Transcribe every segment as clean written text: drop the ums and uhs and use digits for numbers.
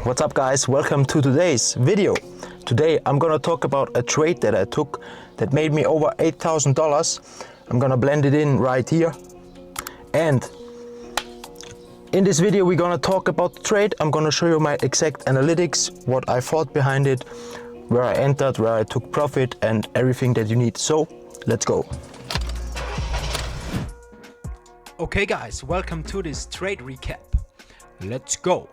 What's up guys, welcome to today's video. Today I'm gonna talk about a trade that I took that made me over $8,000. I'm gonna blend it in right here. And in this video we're gonna talk about the trade. I'm gonna show you my exact analytics, what I thought behind it, where I entered, where I took profit and everything that you need. So let's go. Okay guys, welcome to this trade recap. Let's go.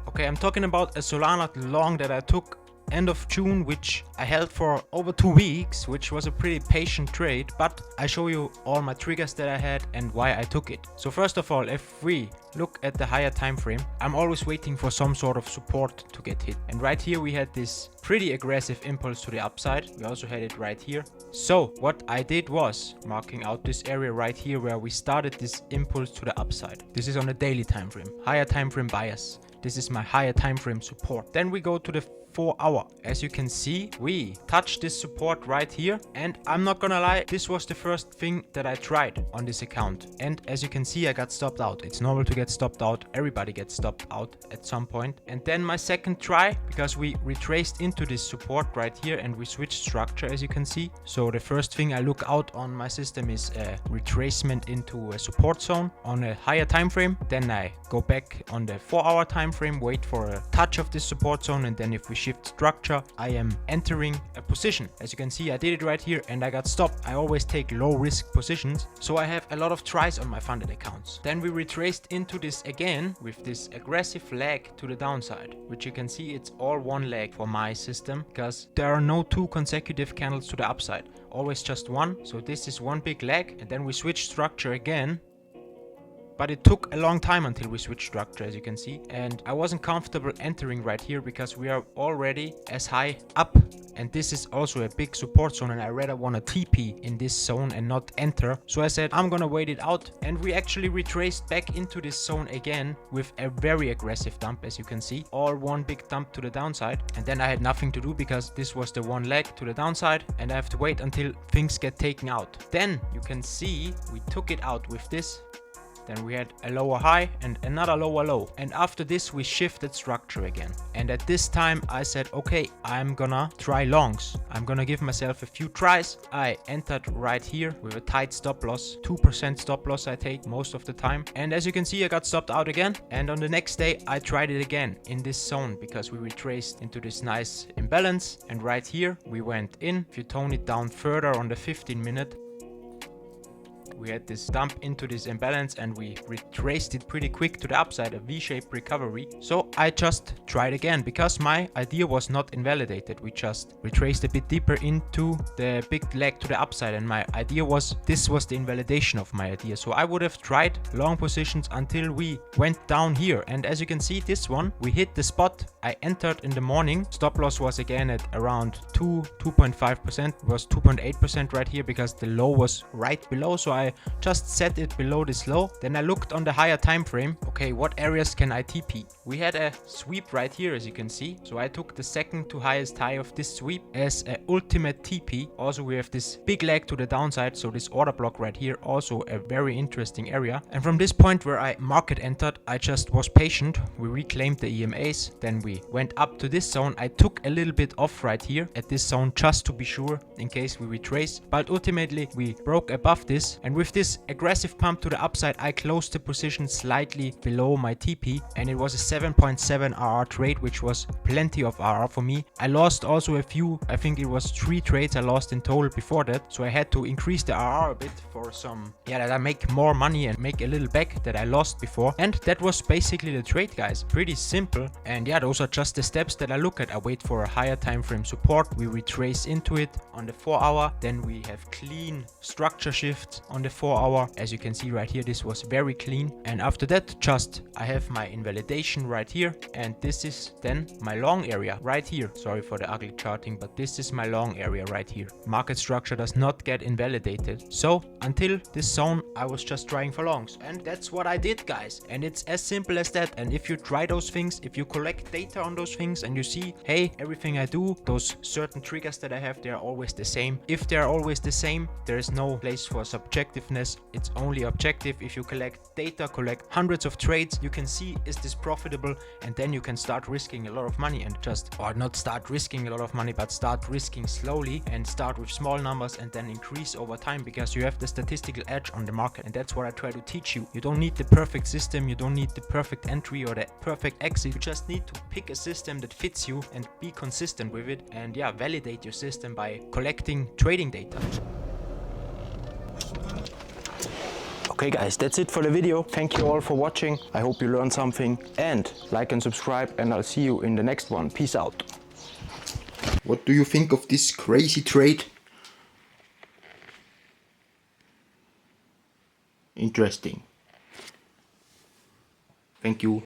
Okay, I'm talking about a Solana long that I took end of June, which I held for over 2 weeks, which was a pretty patient trade, but I show you all my triggers that I had and why I took it. So first of all, if we look at the higher time frame, I'm always waiting for some sort of support to get hit. And right here we had this pretty aggressive impulse to the upside. We also had it right here. So what I did was marking out this area right here where we started this impulse to the upside. This is on the daily time frame, higher time frame bias. This is my higher time frame support. Then we go to the 4 hour. As you can see, we touched this support right here, and I'm not gonna lie, this was the first thing that I tried on this account, and as you can see, I got stopped out. It's normal to get stopped out. Everybody gets stopped out at some point. And then my second try, because we retraced into this support right here and we switched structure, as you can see. So the first thing I look out on my system is a retracement into a support zone on a higher time frame. Then I go back on the 4 hour time frame, wait for a touch of this support zone, and then if we shift structure, I am entering a position. As you can see, I did it right here and I got stopped. I always take low risk positions, so I have a lot of tries on my funded accounts. Then we retraced into this again with this aggressive leg to the downside, which you can see it's all one leg for my system because there are no 2 consecutive candles to the upside, always just one. So this is one big leg, and then we switch structure again. But it took a long time until we switched structure, as you can see. And I wasn't comfortable entering right here because we are already as high up. And this is also a big support zone, and I rather want to TP in this zone and not enter. So I said, I'm gonna wait it out. And we actually retraced back into this zone again with a very aggressive dump, as you can see. All one big dump to the downside. And then I had nothing to do because this was the one leg to the downside. And I have to wait until things get taken out. Then you can see we took it out with this. Then we had a lower high and another lower low. And after this, we shifted structure again. And at this time, I said, okay, I'm gonna try longs. I'm gonna give myself a few tries. I entered right here with a tight stop loss. 2% stop loss I take most of the time. And as you can see, I got stopped out again. And on the next day, I tried it again in this zone because we retraced into this nice imbalance. And right here, we went in. If you tone it down further on the 15-minute, we had this dump into this imbalance and we retraced it pretty quick to the upside, a V-shaped recovery. So I just tried again because my idea was not invalidated. We just retraced a bit deeper into the big leg to the upside, and my idea was this was the invalidation of my idea. So I would have tried long positions until we went down here. And as you can see, this one, we hit the spot. I entered in the morning. Stop loss was again at around 2.5%. It was 2.8% right here because the low was right below. So I just set it below this low. Then I looked on the higher time frame. Okay, what areas can I TP? We had a sweep right here, as you can see. So I took the second to highest high of this sweep as an ultimate TP. Also, we have this big leg to the downside. So this order block right here, also a very interesting area. And from this point where I market entered, I just was patient. We reclaimed the EMAs. Then we went up to this zone. I took a little bit off right here at this zone just to be sure in case we retrace. But ultimately, we broke above this. And with this aggressive pump to the upside, I closed the position slightly below my TP, and it was a 7.7 RR trade, which was plenty of RR for me. I lost also a few, I think it was 3 trades I lost in total before that, so I had to increase the RR a bit for some, that I make more money and make a little back that I lost before. And that was basically the trade, guys. Pretty simple. And yeah, those are just the steps that I look at. I wait for a higher time frame support, we retrace into it on the 4 hour, then we have clean structure shifts on the 4 hour. As you can see right here, this was very clean. And after that, just I have my invalidation right here, and this is then my long area right here. Sorry for the ugly charting, but this is my long area right here. Market structure does not get invalidated. So until this zone, I was just trying for longs, and that's what I did, guys. And it's as simple as that. And if you try those things, if you collect data on those things and you see, hey, everything I do, those certain triggers that I have, they're always the same. If they're always the same, there is no place for subjective effectiveness. It's only objective. If you collect data, collect hundreds of trades, you can see, is this profitable? And then you can start risking a lot of money and or not start risking a lot of money, but start risking slowly and start with small numbers and then increase over time, because you have the statistical edge on the market. And that's what I try to teach you. You don't need the perfect system. You don't need the perfect entry or the perfect exit. You just need to pick a system that fits you and be consistent with it, and yeah, validate your system by collecting trading data. Okay guys, that's it for the video. Thank you all for watching. I hope you learned something, and like and subscribe, and I'll see you in the next one. Peace out. What do you think of this crazy trade? Interesting. Thank you.